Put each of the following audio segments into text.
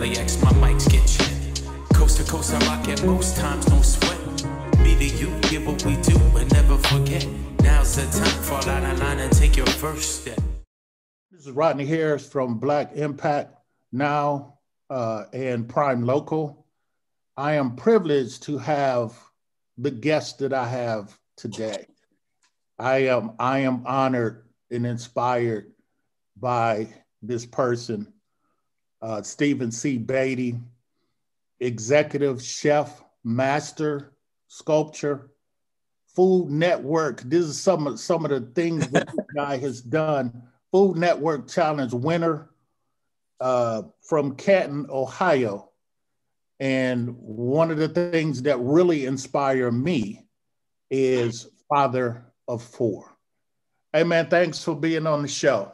LAX, my mics get checked. Coast to coast, I rock it most times, no sweat. Me to you, give what we do and never forget. Now's the time, fall out of line and take your first step. This is Rodney Harris from Black Impact Now and Prime Local. I am privileged to have the guest that I have today. I am honored and inspired by this person, Stephan C. Baity, Executive Chef Master Sculptor, Food Network. This is some of the things that this guy has done. Food Network Challenge winner from Canton, Ohio. And one of the things that really inspire me is father of four. Hey man, thanks for being on the show.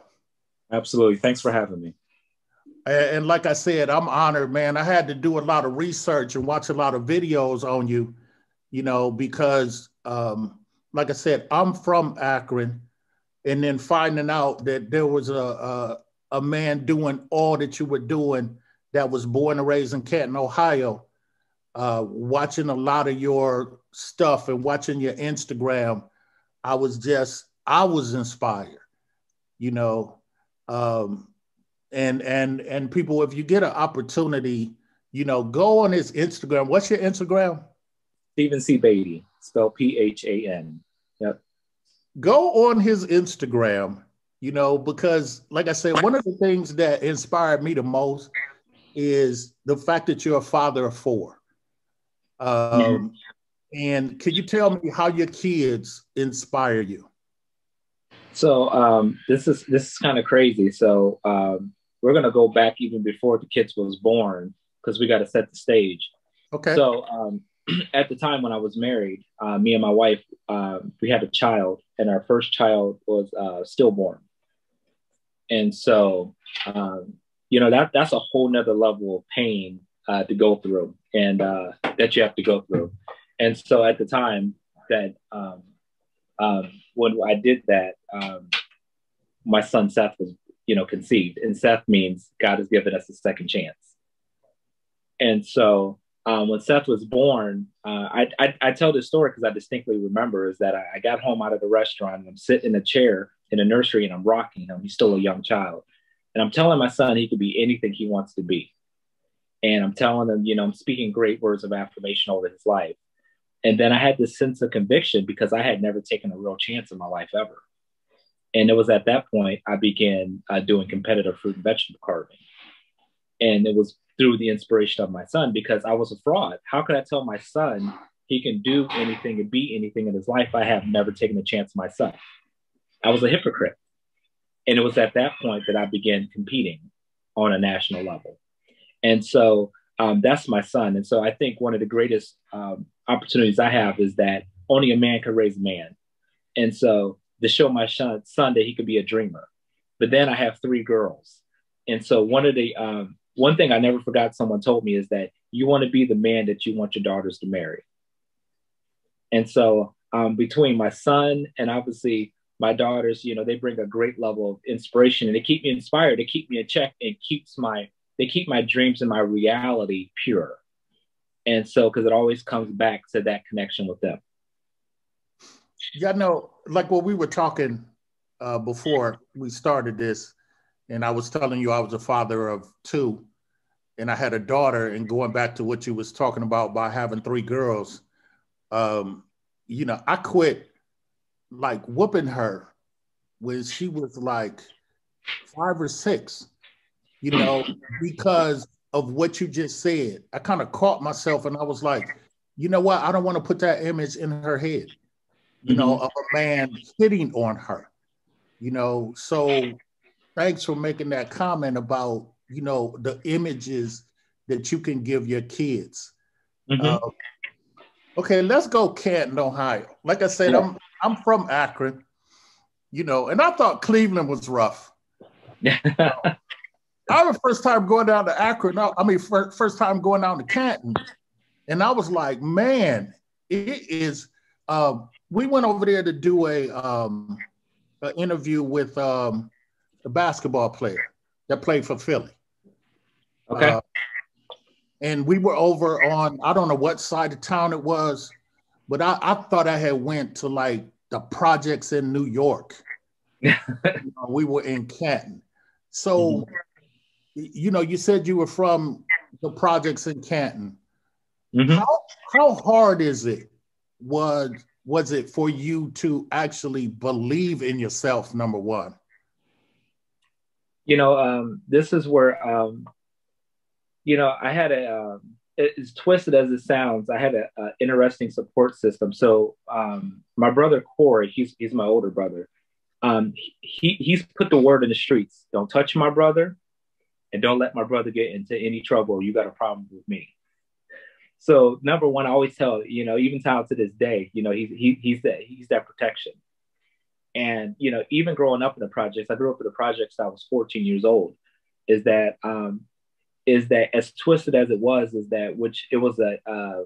Absolutely, thanks for having me. And like I said, I'm honored, man. I had to do a lot of research and watch a lot of videos on you, you know, because like I said, I'm from Akron, and then finding out that there was a man doing all that you were doing that was born and raised in Canton, Ohio, watching a lot of your stuff and watching your Instagram, I was inspired, you know. And people, if you get an opportunity, you know, go on his Instagram. What's your Instagram? Stephan C. Baity, spelled P-H-A-N. Yep. Go on his Instagram, you know, because like I said, one of the things that inspired me the most is the fact that you're a father of four. And can you tell me how your kids inspire you? So this is kind of crazy. So we're gonna go back even before the kids was born because we got to set the stage. Okay. So at the time when I was married, me and my wife, we had a child, and our first child was stillborn. And so you know, that's a whole nother level of pain to go through, and that you have to go through. And so at the time that when I did that, my son Seth was, you know, conceived, and Seth means God has given us a second chance. And so when Seth was born, I tell this story because I distinctly remember is that I got home out of the restaurant and I'm sitting in a chair in a nursery and I'm rocking him. He's still a young child. And I'm telling my son he could be anything he wants to be. And I'm telling him, you know, I'm speaking great words of affirmation over his life. And then I had this sense of conviction because I had never taken a real chance in my life ever. And it was at that point I began doing competitive fruit and vegetable carving. And it was through the inspiration of my son because I was a fraud. How could I tell my son he can do anything and be anything in his life? I have never taken a chance myself. I was a hypocrite. And it was at that point that I began competing on a national level. And so that's my son. And so I think one of the greatest opportunities I have is that only a man can raise a man. And so to show my son that he could be a dreamer. But then I have three girls. And so one thing I never forgot someone told me is that you want to be the man that you want your daughters to marry. And so between my son and obviously my daughters, you know, they bring a great level of inspiration and they keep me inspired. They keep me in check and they keep my dreams and my reality pure. And so, because it always comes back to that connection with them. Yeah, no, like what we were talking before we started this, and I was telling you I was a father of two, and I had a daughter, and going back to what you was talking about by having three girls, you know, I quit like whooping her when she was like 5 or 6, you know, because of what you just said. I kind of caught myself and I was like, you know what? I don't want to put that image in her head, you know, of a man hitting on her, you know. So thanks for making that comment about, you know, the images that you can give your kids. Okay, let's go Canton, Ohio. Like I said, yeah. I'm from Akron, you know, and I thought Cleveland was rough. I was first time going down to Akron. First time going down to Canton. And I was like, man, it is, we went over there to do an interview with the basketball player that played for Philly. Okay. and we were over on, I don't know what side of town it was, but I thought I had went to like the projects in New York. We were in Canton. So, you said you were from the projects in Canton. How hard is it? Was it for you to actually believe in yourself, number one? This is where, I had as twisted as it sounds, I had an interesting support system. So my brother Corey, he's my older brother. He's put the word in the streets: don't touch my brother, and don't let my brother get into any trouble. You got a problem with me. So number one, I always tell, even to this day, he's that protection. And even growing up in the projects, I grew up in the projects. I was 14 years old. Is that as twisted as it was, which it was a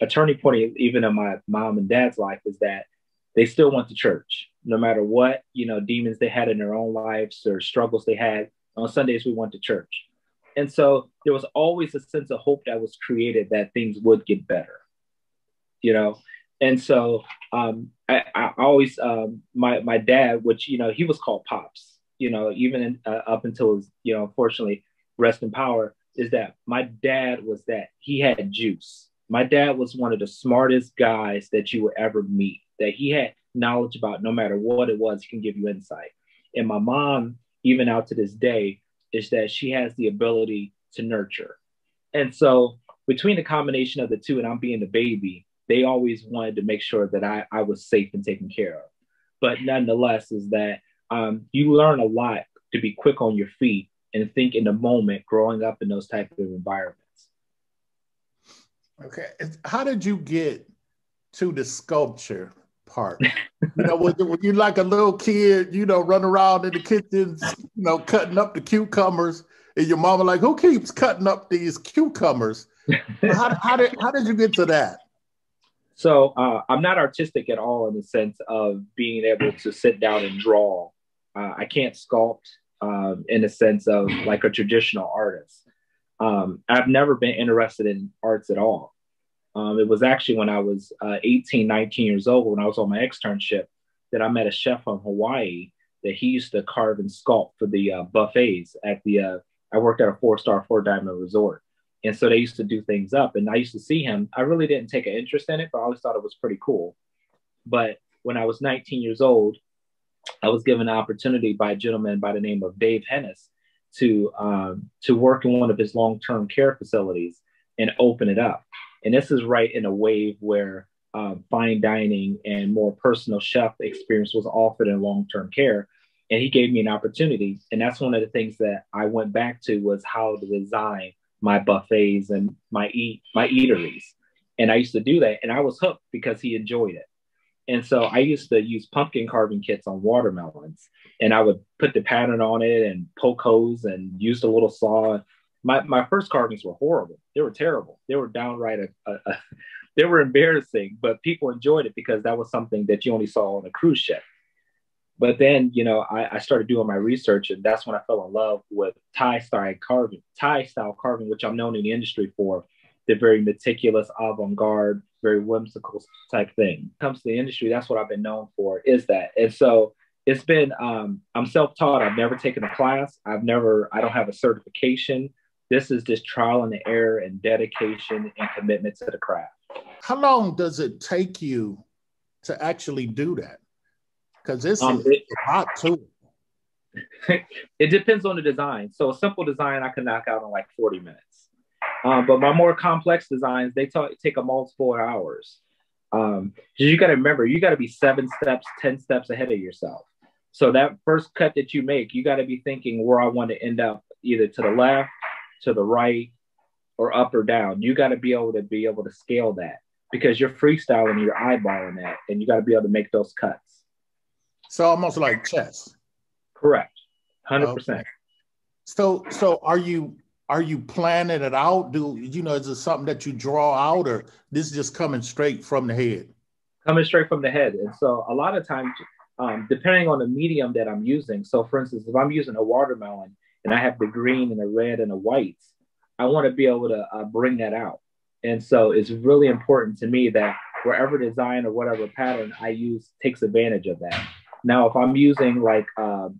turning point even in my mom and dad's life, is that they still went to church no matter what demons they had in their own lives or struggles they had. On Sundays we went to church, and so there was always a sense of hope that was created that things would get better, And so I always my dad, which he was called Pops, even up until his unfortunately rest in power, is that my dad was that he had juice. My dad was one of the smartest guys that you would ever meet, that he had knowledge about no matter what it was, he can give you insight. And my mom, even out to this day, is that she has the ability to nurture. And so between the combination of the two, and I'm being the baby, they always wanted to make sure that I was safe and taken care of. But nonetheless, is that you learn a lot to be quick on your feet and think in the moment growing up in those type of environments. Okay. How did you get to the sculpture part? When you like a little kid, run around in the kitchen, cutting up the cucumbers, and your mama like, who keeps cutting up these cucumbers? How did you get to that? So I'm not artistic at all in the sense of being able to sit down and draw. I can't sculpt in the sense of like a traditional artist. I've never been interested in arts at all. It was actually when I was 18, 19 years old, when I was on my externship, that I met a chef from Hawaii that he used to carve and sculpt for the buffets at I worked at a 4-star, 4-diamond resort. And so they used to do things up, and I used to see him. I really didn't take an interest in it, but I always thought it was pretty cool. But when I was 19 years old, I was given an opportunity by a gentleman by the name of Dave Hennis to work in one of his long-term care facilities and open it up. And this is right in a wave where fine dining and more personal chef experience was offered in long-term care. And he gave me an opportunity. And that's one of the things that I went back to, was how to design my buffets and my eateries. And I used to do that. And I was hooked because he enjoyed it. And so I used to use pumpkin carving kits on watermelons, and I would put the pattern on it and poke holes and use a little saw. My first carvings were horrible. They were terrible. They were downright, they were embarrassing, but people enjoyed it because that was something that you only saw on a cruise ship. But then, I started doing my research, and that's when I fell in love with Thai style carving, which I'm known in the industry for, the very meticulous, avant-garde, very whimsical type thing. When it comes to the industry, that's what I've been known for, is that. And so it's been, I'm self-taught. I've never taken a class. I don't have a certification. This is just trial and error and dedication and commitment to the craft. How long does it take you to actually do that? Because it's a lot too. It depends on the design. So a simple design I can knock out in like 40 minutes. But my more complex designs, they take a multiple hours. You got to remember, you got to be 7 steps, 10 steps ahead of yourself. So that first cut that you make, you got to be thinking where I want to end up, either to the left, to the right, or up or down. You got to be able to scale that, because you're freestyling, you're eyeballing that, and you got to be able to make those cuts. So almost like chess. Correct. 100%. Okay. So are you planning it out? Is it something that you draw out, or this is just coming straight from the head? Coming straight from the head. And so a lot of times, depending on the medium that I'm using. So for instance, if I'm using a watermelon and I have the green and the red and the whites, I want to be able to bring that out. And so it's really important to me that wherever design or whatever pattern I use takes advantage of that. Now, if I'm using like a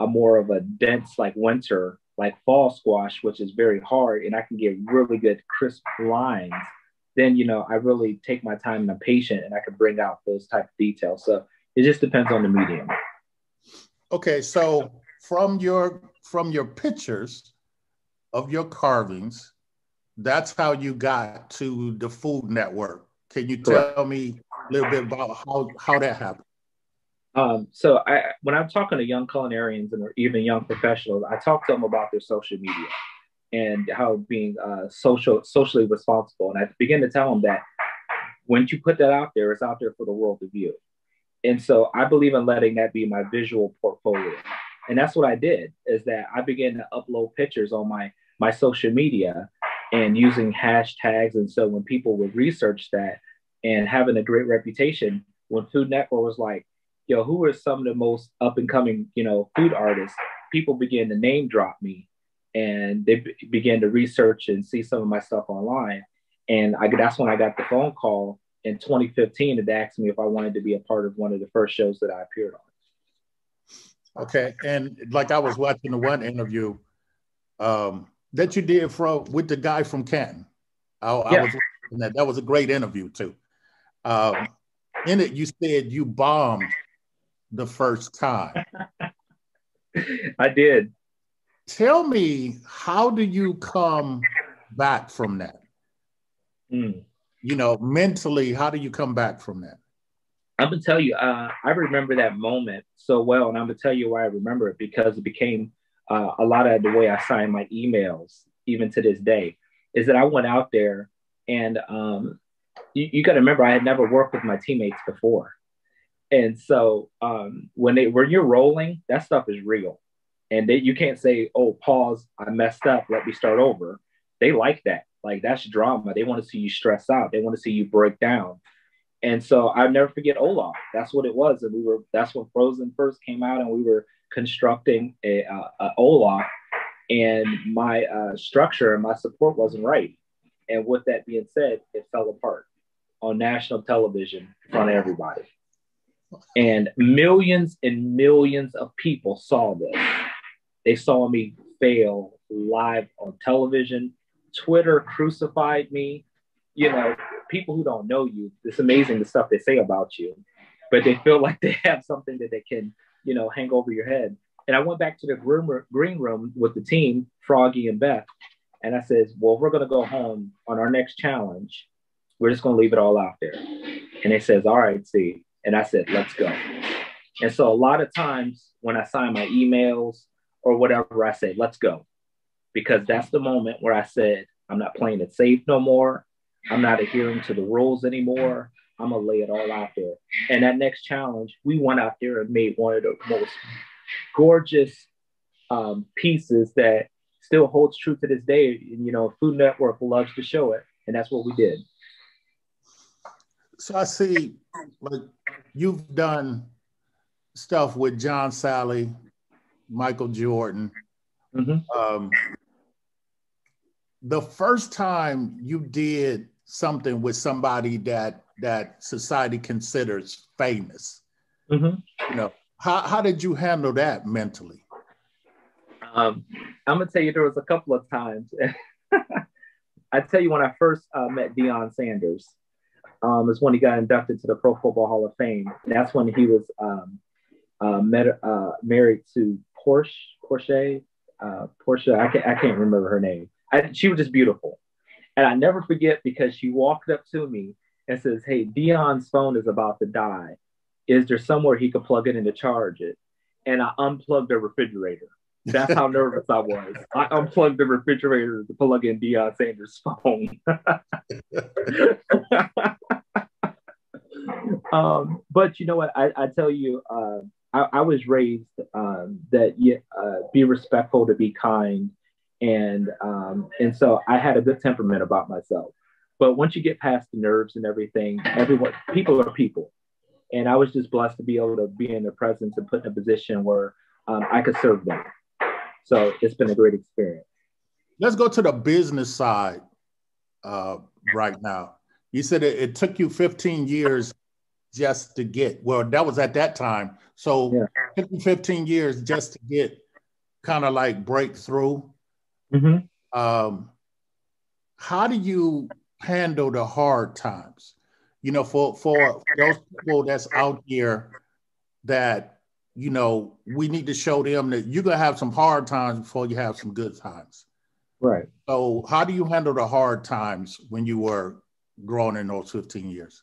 more of a dense, like winter, like fall squash, which is very hard, and I can get really good crisp lines, then, you know, I really take my time and I'm patient and I can bring out those type of details. So it just depends on the medium. Okay, so from your pictures of your carvings, that's how you got to the Food Network. Can you tell me a little bit about how that happened? So when I'm talking to young culinarians and even young professionals, I talk to them about their social media and how being socially responsible. And I begin to tell them that when you put that out there, it's out there for the world to view. And so I believe in letting that be my visual portfolio. And that's what I did, is that I began to upload pictures on my social media and using hashtags. And so when people would research that and having a great reputation, when Food Network was like, yo, who are some of the most up and coming, you know, food artists, people began to name drop me and they began to research and see some of my stuff online. And that's when I got the phone call in 2015 and they asked me if I wanted to be a part of one of the first shows that I appeared on. Okay, and like I was watching the one interview that you did with the guy from Canton. I was watching that. That was a great interview too. In it, you said you bombed the first time. I did. Tell me, how do you come back from that? You know, mentally, how do you come back from that? I'm gonna tell you, I remember that moment so well, and I'm gonna tell you why I remember it, because it became a lot of the way I sign my emails, even to this day, is that I went out there and you got to remember, I had never worked with my teammates before. And so when you're rolling, that stuff is real. And you can't say, oh, pause, I messed up, let me start over. They like that. Like, that's drama. They want to see you stress out. They want to see you break down. And so I'll never forget Olaf. That's what it was. And that's when Frozen first came out, and we were constructing a Olaf, and my structure and my support wasn't right. And with that being said, it fell apart on national television in front of everybody. And millions of people saw this. They saw me fail live on television. Twitter crucified me. You know, people who don't know you, it's amazing the stuff they say about you, but they feel like they have something that they can, you know, hang over your head. And I went back to the green room with the team, Froggy and Beth, and I said, well, we're going to go home on our next challenge. We're just going to leave it all out there. And they says, all right, see. And I said, let's go. And so a lot of times when I sign my emails or whatever, I say, let's go. Because that's the moment where I said, I'm not playing it safe no more. I'm not adhering to the rules anymore. I'm going to lay it all out there. And that next challenge, we went out there and made one of the most gorgeous pieces that still holds true to this day. And, you know, Food Network loves to show it. And that's what we did. So I see, like, you've done stuff with John Sally, Michael Jordan. Mm-hmm. The first time you did something with somebody that society considers famous, mm-hmm. You know, how did you handle that mentally? I'm gonna tell you, there was a couple of times. I tell you, when I first met Deion Sanders, is when he got inducted to the Pro Football Hall of Fame. That's when he was married to Portia. I can't remember her name. She was just beautiful. And I never forget, because she walked up to me and says, hey, Deion's phone is about to die. Is there somewhere he could plug it in to charge it? And I unplugged the refrigerator. That's how nervous I was. I unplugged the refrigerator to plug in Deion Sanders' phone. But you know what? I tell you, I was raised that be respectful, to be kind. And so I had a good temperament about myself. But once you get past the nerves and everything, people are people. And I was just blessed to be able to be in their presence and put in a position where I could serve them. So it's been a great experience. let's go to the business side right now. You said it took you 15 years just to get, well, that was at that time. So Yeah. it took you 15 years just to get kind of like breakthrough. How do you handle the hard times? You know, for those people that's out here that, you know, we need to show them that you're going to have some hard times before you have some good times. Right. So how do you handle the hard times when you were growing in those 15 years?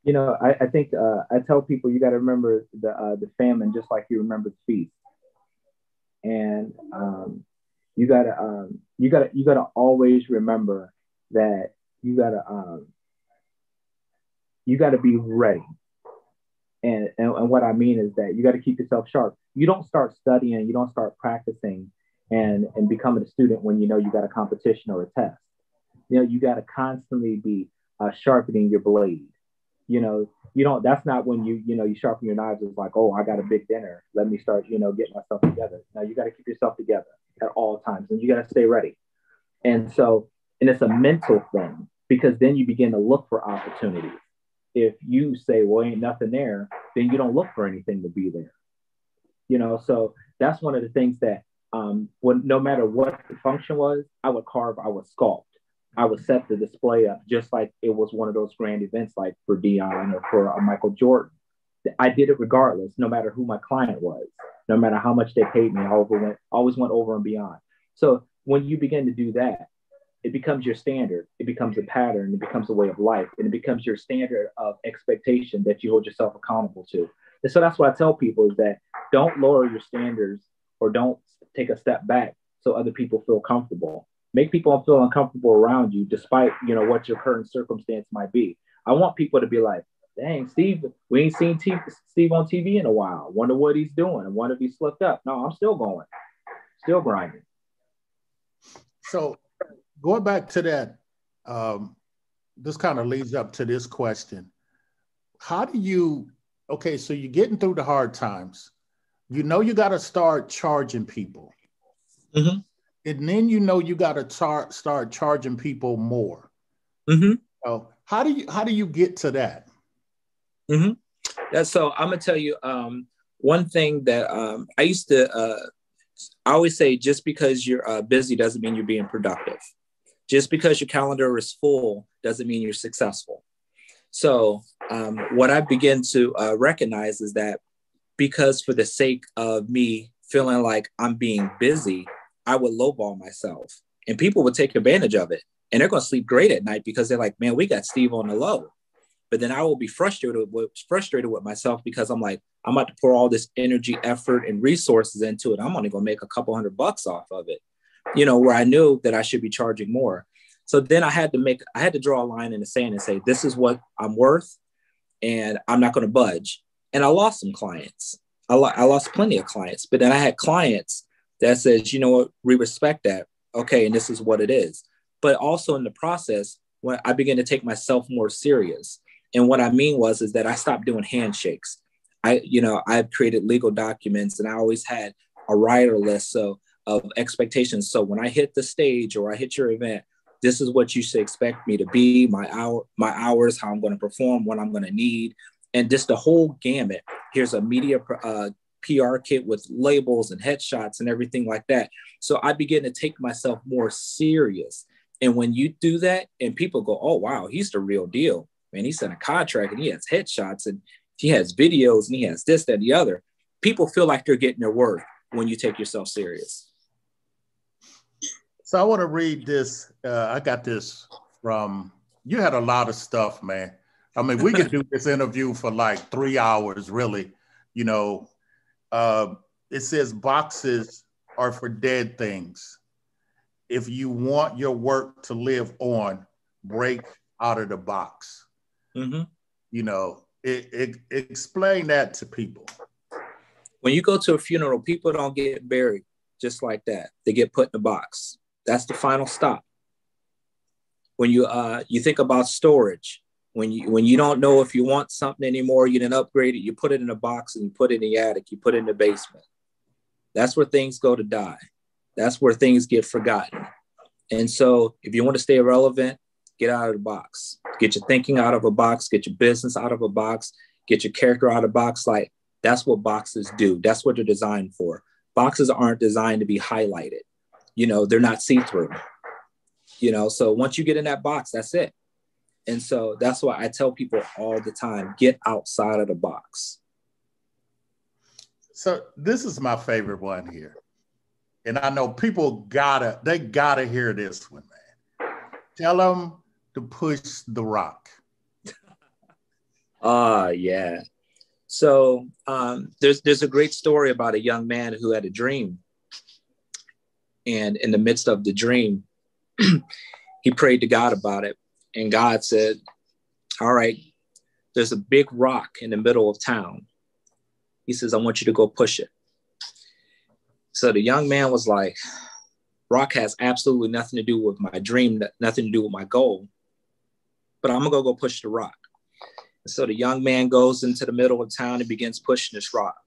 You know, I think I tell people you got to remember the famine just like you remember the feast, and you gotta always remember that you gotta be ready. And what I mean is that you got to keep yourself sharp. You don't start studying, you don't start practicing and becoming a student when you know you got a competition or a test. You know, you got to constantly be sharpening your blade. You know, you don't, that's not when you sharpen your knives. It's like, oh, I got a big dinner. Let me start, get myself together. Now you got to keep yourself together at all times and you got to stay ready. And it's a mental thing because then you begin to look for opportunities. If you say, well, ain't nothing there, then you don't look for anything to be there. So that's one of the things that no matter what the function was, I would carve, I would sculpt. I would set the display up just like it was one of those grand events like for Dion or for Michael Jordan. I did it regardless, no matter who my client was, no matter how much they paid me, I always went over and beyond. So when you begin to do that, it becomes your standard, it becomes a pattern, it becomes a way of life, and it becomes your standard of expectation that you hold yourself accountable to. And so that's what I tell people is that don't lower your standards or don't take a step back so other people feel comfortable. Make people feel uncomfortable around you, despite what your current circumstance might be. I want people to be like, "Dang, Steve, we ain't seen Steve on TV in a while. Wonder what he's doing. I wonder if he slipped up." No, I'm still going, still grinding. So, going back to that, this kind of leads up to this question: how do you? Okay, so you're getting through the hard times. You got to start charging people. Mm-hmm. And then you got to start charging people more. Mm-hmm. So how do you get to that? Mm-hmm. So I'm gonna tell you one thing that I used to. I always say, just because you're busy doesn't mean you're being productive. Just because your calendar is full doesn't mean you're successful. So what I begin to recognize is that because for the sake of me feeling like I'm being busy, I would lowball myself and people would take advantage of it. And they're going to sleep great at night because they're like, man, we got Steve on the low. But then I will be frustrated with myself because I'm like, I'm about to pour all this energy, effort, and resources into it. I'm only going to make a couple $100 off of it, where I knew that I should be charging more. So then I had to draw a line in the sand and say, this is what I'm worth and I'm not going to budge. And I lost some clients. I lost plenty of clients, but then I had clients that says, you know what, we respect that. Okay. And this is what it is. But also in the process, when I began to take myself more serious. And what I mean is that I stopped doing handshakes. I've created legal documents and I always had a rider list of expectations. So when I hit the stage or I hit your event, this is what you should expect me to be, my hours, how I'm going to perform, what I'm going to need. And just the whole gamut. Here's a media PR kit with labels and headshots and everything like that. So I begin to take myself more serious. And when you do that and people go, oh, wow, he's the real deal. Man, he sent a contract and he has headshots and he has videos and he has this, that, and the other. People feel like they're getting their worth when you take yourself serious. So I want to read this. I got this from, you had a lot of stuff, man. I mean, we could do this interview for like 3 hours, really. It says boxes are for dead things. If you want your work to live on, break out of the box. Mm-hmm. Explain that to people. When you go to a funeral, people don't get buried just like that. They get put in a box. That's the final stop. When you think about storage, when you don't know if you want something anymore, you didn't upgrade it, you put it in a box and you put it in the attic, you put it in the basement. That's where things go to die. That's where things get forgotten. And so if you want to stay relevant, get out of the box, get your thinking out of a box, get your business out of a box, get your character out of a box. Like, that's what boxes do. That's what they're designed for. Boxes aren't designed to be highlighted. You know, they're not see-through, you know? So once you get in that box, that's it. And so that's why I tell people all the time, get outside of the box. So this is my favorite one here. And I know people gotta hear this one, man. Tell them to push the rock. Yeah. So there's a great story about a young man who had a dream. And in the midst of the dream, he prayed to God about it. And God said, all right, there's a big rock in the middle of town. He says, I want you to go push it. So the young man was like, rock has absolutely nothing to do with my dream, nothing to do with my goal, but I'm gonna go push the rock. And so the young man goes into the middle of town and begins pushing this rock.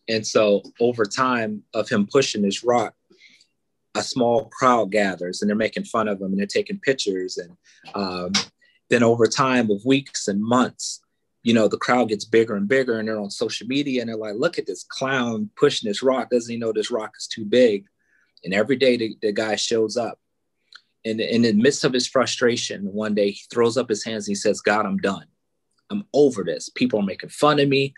And so over time of him pushing this rock, a small crowd gathers and they're making fun of him and they're taking pictures. And then over time of weeks and months, you know, the crowd gets bigger and bigger and they're on social media and they're like, look at this clown pushing this rock. Doesn't he know this rock is too big? And every day the guy shows up. And in the midst of his frustration, one day he throws up his hands and he says, God, I'm done. I'm over this. People are making fun of me.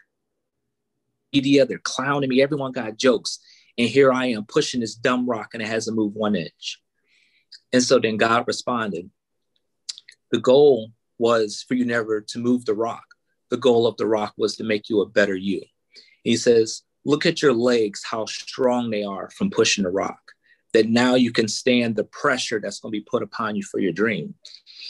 Media, they're clowning me. Everyone got jokes. And here I am pushing this dumb rock and it hasn't moved 1 inch. And so then God responded. The goal was for you never to move the rock. The goal of the rock was to make you a better you. He says, look at your legs, how strong they are from pushing the rock, that now you can stand the pressure that's going to be put upon you for your dream.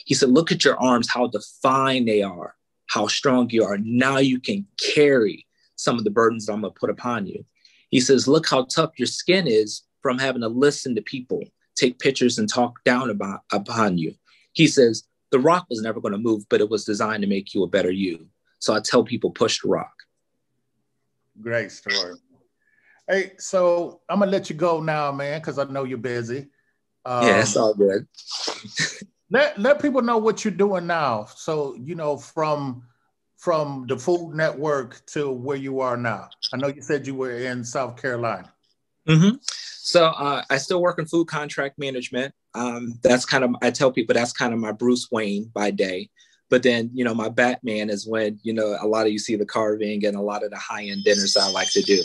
He said, look at your arms, how defined they are, how strong you are. Now you can carry some of the burdens that I'm going to put upon you. He says, look how tough your skin is from having to listen to people, take pictures and talk down upon you. He says, the rock was never going to move, but it was designed to make you a better you. So I tell people, push the rock. Great story. Hey, so I'm going to let you go now, man, because I know you're busy. Yeah, it's all good. let people know what you're doing now. So, you know, from the Food Network to where you are now. I know you said you were in South Carolina. Mm-hmm. So I still work in food contract management. That's kind of, I tell people that's kind of my Bruce Wayne by day. But then, you know, my Batman is when, you know, a lot of you see the carving and a lot of the high-end dinners I like to do.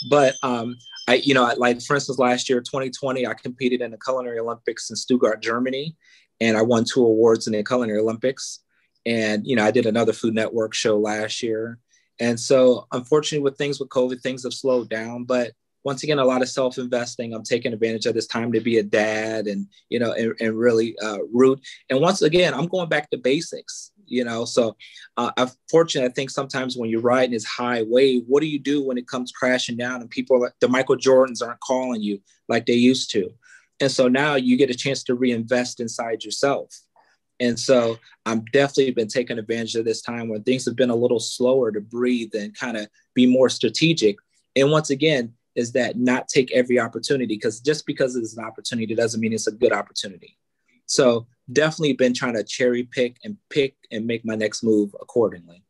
But like, for instance, last year, 2020, I competed in the Culinary Olympics in Stuttgart, Germany, and I won 2 awards in the Culinary Olympics. And, you know, I did another Food Network show last year. And so, unfortunately, with COVID, things have slowed down. But once again, a lot of self-investing. I'm taking advantage of this time to be a dad and, you know, and really root. And once again, I'm going back to basics, you know. So unfortunately, I think sometimes when you're riding this high wave, what do you do when it comes crashing down and people, the Michael Jordans aren't calling you like they used to? And so now you get a chance to reinvest inside yourself. And so I'm definitely been taking advantage of this time when things have been a little slower to breathe and kind of be more strategic. And once again, is that not take every opportunity, because just because it's an opportunity doesn't mean it's a good opportunity. So definitely been trying to cherry pick and make my next move accordingly.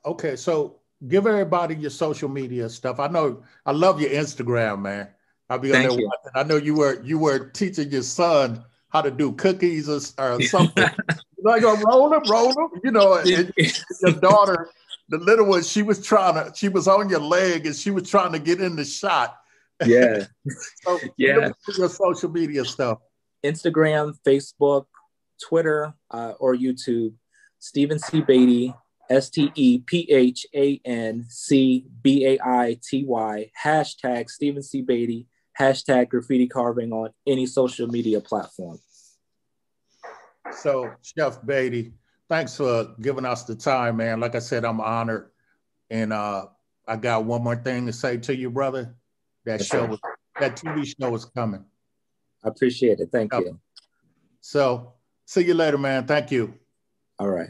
Okay, so give everybody your social media stuff. I know, I love your Instagram, man. I'll be on there watching. I know you were teaching your son how to do cookies or something. Like, roll them, you know, and your daughter, the little one, she was on your leg and she was trying to get in the shot. Yeah. So yeah. Your social media stuff. Instagram, Facebook, Twitter, or YouTube, Stephan C. Baity, StephanCBaity, hashtag Stephan C. Baity, hashtag graffiti carving on any social media platform. So, Chef Baity, thanks for giving us the time, man. Like I said, I'm honored. And I got one more thing to say to you, brother. That TV show is coming. I appreciate it. Thank you. So, see you later, man. Thank you. All right.